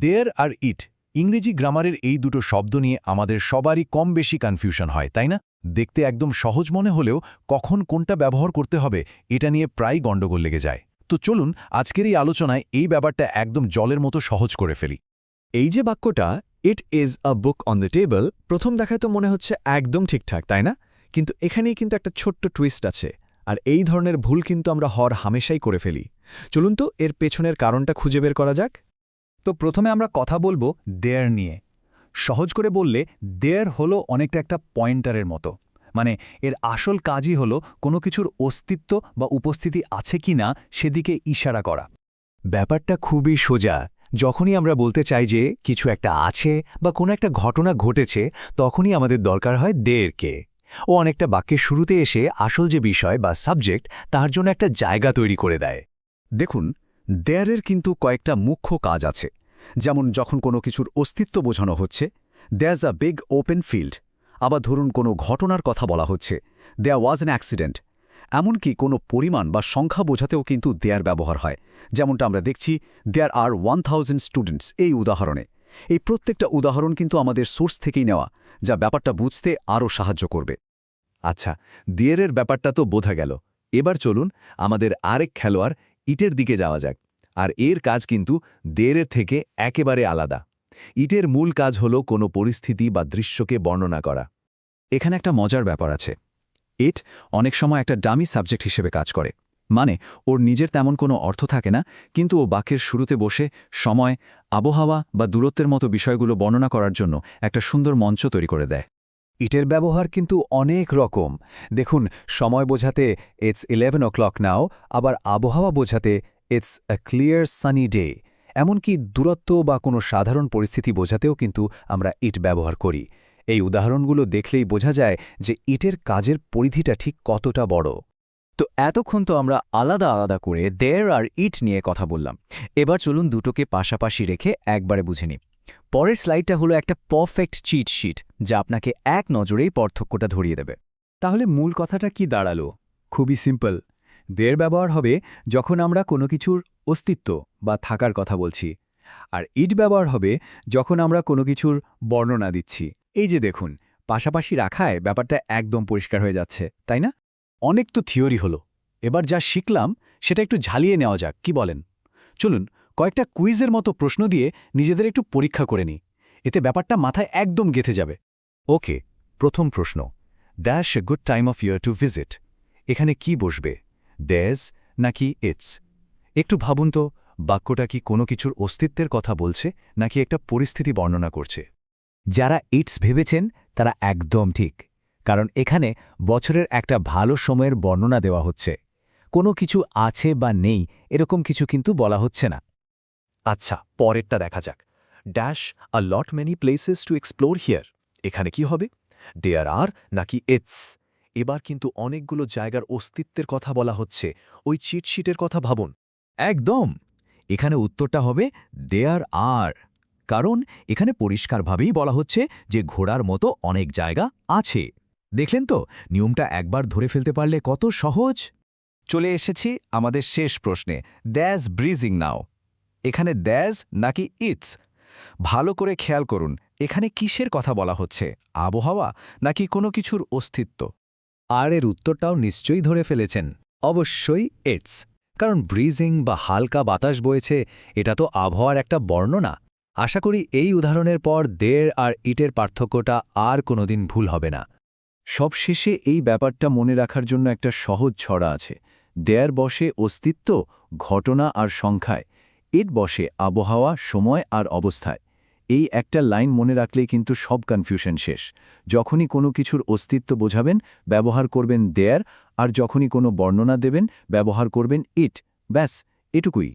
দেয়ার আর ইট ইংরেজি গ্রামারের এই দুটো শব্দ নিয়ে আমাদের সবারই কম বেশি কনফিউশন হয় তাই না? দেখতে একদম সহজ মনে হলেও কখন কোনটা ব্যবহার করতে হবে এটা নিয়ে প্রায় গণ্ডগোল লেগে যায়। তো চলুন আজকের এই আলোচনায় এই ব্যাপারটা একদম জলের মতো সহজ করে ফেলি। এই যে বাক্যটা it is a book on the table, প্রথম দেখায় তো মনে হচ্ছে একদম ঠিকঠাক, তাই না? কিন্তু এখানেই কিন্তু একটা ছোট্ট টুইস্ট আছে, আর এই ধরনের ভুল কিন্তু আমরা হামেশাই করে ফেলি। চলুন তো এর পেছনের কারণটা খুঁজে বের করা যাক। তো প্রথমে আমরা কথা বলবো দেয়ার নিয়ে। সহজ করে বললে দেয়ার হলো অনেকটা একটা পয়েন্টারের মতো, মানে এর আসল কাজই হলো কোনো কিছুর অস্তিত্ব বা উপস্থিতি আছে কি না সেদিকে ইশারা করা। ব্যাপারটা খুবই সোজা। যখনই আমরা বলতে চাই যে কিছু একটা আছে বা কোনো একটা ঘটনা ঘটেছে, তখনই আমাদের দরকার হয় দেরকে। ও অনেকটা বাক্যের শুরুতে এসে আসল যে বিষয় বা সাবজেক্ট তার জন্য একটা জায়গা তৈরি করে দেয়। দেখুন, দেয়ারের কিন্তু কয়েকটা মুখ্য কাজ আছে। যেমন যখন কোনো কিছুর অস্তিত্ব বোঝানো হচ্ছে, there's a big open field. আবার ধরুন কোনো ঘটনার কথা বলা হচ্ছে, দেয়ার ওয়াজ অ্যান অ্যাক্সিডেন্ট। এমনকি কোনো পরিমাণ বা সংখ্যা বোঝাতেও কিন্তু দেয়ার ব্যবহার হয়, যেমনটা আমরা দেখছি দেয়ার আর 1000 স্টুডেন্টস এই উদাহরণে। এই প্রত্যেকটা উদাহরণ কিন্তু আমাদের সোর্স থেকেই নেওয়া, যা ব্যাপারটা বুঝতে আরও সাহায্য করবে। আচ্ছা, দেয়ারের ব্যাপারটা তো বোঝা গেল। এবার চলুন আমাদের আরেক খেলোয়াড় ইটের দিকে যাওয়া যাক। আর এর কাজ কিন্তু দেয়ারের থেকে একেবারে আলাদা। ইটের মূল কাজ হল কোনো পরিস্থিতি বা দৃশ্যকে বর্ণনা করা। এখানে একটা মজার ব্যাপার আছে। ইট অনেক সময় একটা ডামি সাবজেক্ট হিসেবে কাজ করে, মানে ওর নিজের তেমন কোনো অর্থ থাকে না, কিন্তু ও বাক্যের শুরুতে বসে সময়, আবহাওয়া বা দূরত্বের মতো বিষয়গুলো বর্ণনা করার জন্য একটা সুন্দর মঞ্চ তৈরি করে দেয়। ইটের ব্যবহার কিন্তু অনেক রকম। দেখুন, সময় বোঝাতে ইটস 11 o'clock নাও, আবার আবহাওয়া বোঝাতে it's a clear sunny day. এমনকি দূরত্ব বা কোনো সাধারণ পরিস্থিতি বোঝাতেও কিন্তু আমরা ইট ব্যবহার করি। এই উদাহরণগুলো দেখলেই বোঝা যায় যে ইটের কাজের পরিধিটা ঠিক কতটা বড়। তো এতক্ষণ তো আমরা আলাদা আলাদা করে দেয়ার আর ইট নিয়ে কথা বললাম। এবার চলুন দুটোকে পাশাপাশি রেখে একবারে বুঝে নিই। পরের স্লাইডটা হলো একটা পারফেক্ট চিট শিট, যা আপনাকে এক নজরেই পার্থক্যটা ধরিয়ে দেবে। তাহলে মূল কথাটা কি দাঁড়ালো? খুবই সিম্পল। দেয়ার ব্যবহার হবে যখন আমরা কোনো কিছুর অস্তিত্ব বা থাকার কথা বলছি, আর ইট ব্যবহার হবে যখন আমরা কোনো কিছুর বর্ণনা দিচ্ছি। এই যে দেখুন, পাশাপাশি রাখায় ব্যাপারটা একদম পরিষ্কার হয়ে যাচ্ছে, তাই না? অনেক তো থিওরি হলো, এবার যা শিখলাম সেটা একটু ঝালিয়ে নেওয়া যাক, কি বলেন? চলুন কয়েকটা কুইজের মতো প্রশ্ন দিয়ে নিজেদের একটু পরীক্ষা করে নিই। এতে ব্যাপারটা মাথায় একদম গেঁথে যাবে। ওকে, প্রথম প্রশ্ন, dash a good time of year to visit. এখানে কি বসবে, ড্যাশ নাকি ইটস? একটু ভাবুন তো, বাক্যটা কি কোনো কিছুর অস্তিত্বের কথা বলছে নাকি একটা পরিস্থিতি বর্ণনা করছে? যারা ইটস ভেবেছেন তারা একদম ঠিক, কারণ এখানে বছরের একটা ভালো সময়ের বর্ণনা দেওয়া হচ্ছে। কোনো কিছু আছে বা নেই এরকম কিছু কিন্তু বলা হচ্ছে না। আচ্ছা, পরেরটা দেখা যাক। Dash a lot many places to explore here. এখানে কি হবে, দেয়ার আর নাকি ইটস? এবার কিন্তু অনেকগুলো জায়গার অস্তিত্বের কথা বলা হচ্ছে। ওই চিটশিটের কথা ভাবুন। একদম, এখানে উত্তরটা হবে দেয়ার আর, কারণ এখানে পরিষ্কারভাবেই বলা হচ্ছে যে ঘোড়ার মতো অনেক জায়গা আছে। দেখলেন তো, নিয়মটা একবার ধরে ফেলতে পারলে কত সহজ। চলে এসেছি আমাদের শেষ প্রশ্নে, দ্যাজ ব্রিজিং নাও। এখানে দ্যাজ নাকি ইটস? ভালো করে খেয়াল করুন, এখানে কিসের কথা বলা হচ্ছে, আবহাওয়া নাকি কোনো কিছুর অস্তিত্ব? আর এর উত্তরটাও নিশ্চয়ই ধরে ফেলেছেন, অবশ্যই ইটস। কারণ ব্রিজিং বা হালকা বাতাস বইছে, এটা তো আবহাওয়ার একটা বর্ণনা। আশা করি এই উদাহরণের পর দেয়ার আর ইটের পার্থক্যটা আর কোনোদিন ভুল হবে না। সবশেষে এই ব্যাপারটা মনে রাখার জন্য একটা সহজ ছড়া আছে। দেয়ার বসে অস্তিত্ব, ঘটনা আর সংখ্যায়, ইট বসে আবহাওয়া, সময় আর অবস্থায়। এই একটা লাইন মনে রাখলেই কিন্তু সব কনফিউশন শেষ। যখনই কোনো কিছুর অস্তিত্ব বোঝাবেন ব্যবহার করবেন দেয়ার, আর যখনই কোনো বর্ণনা দেবেন ব্যবহার করবেন ইট। ব্যাস, এটুকুই।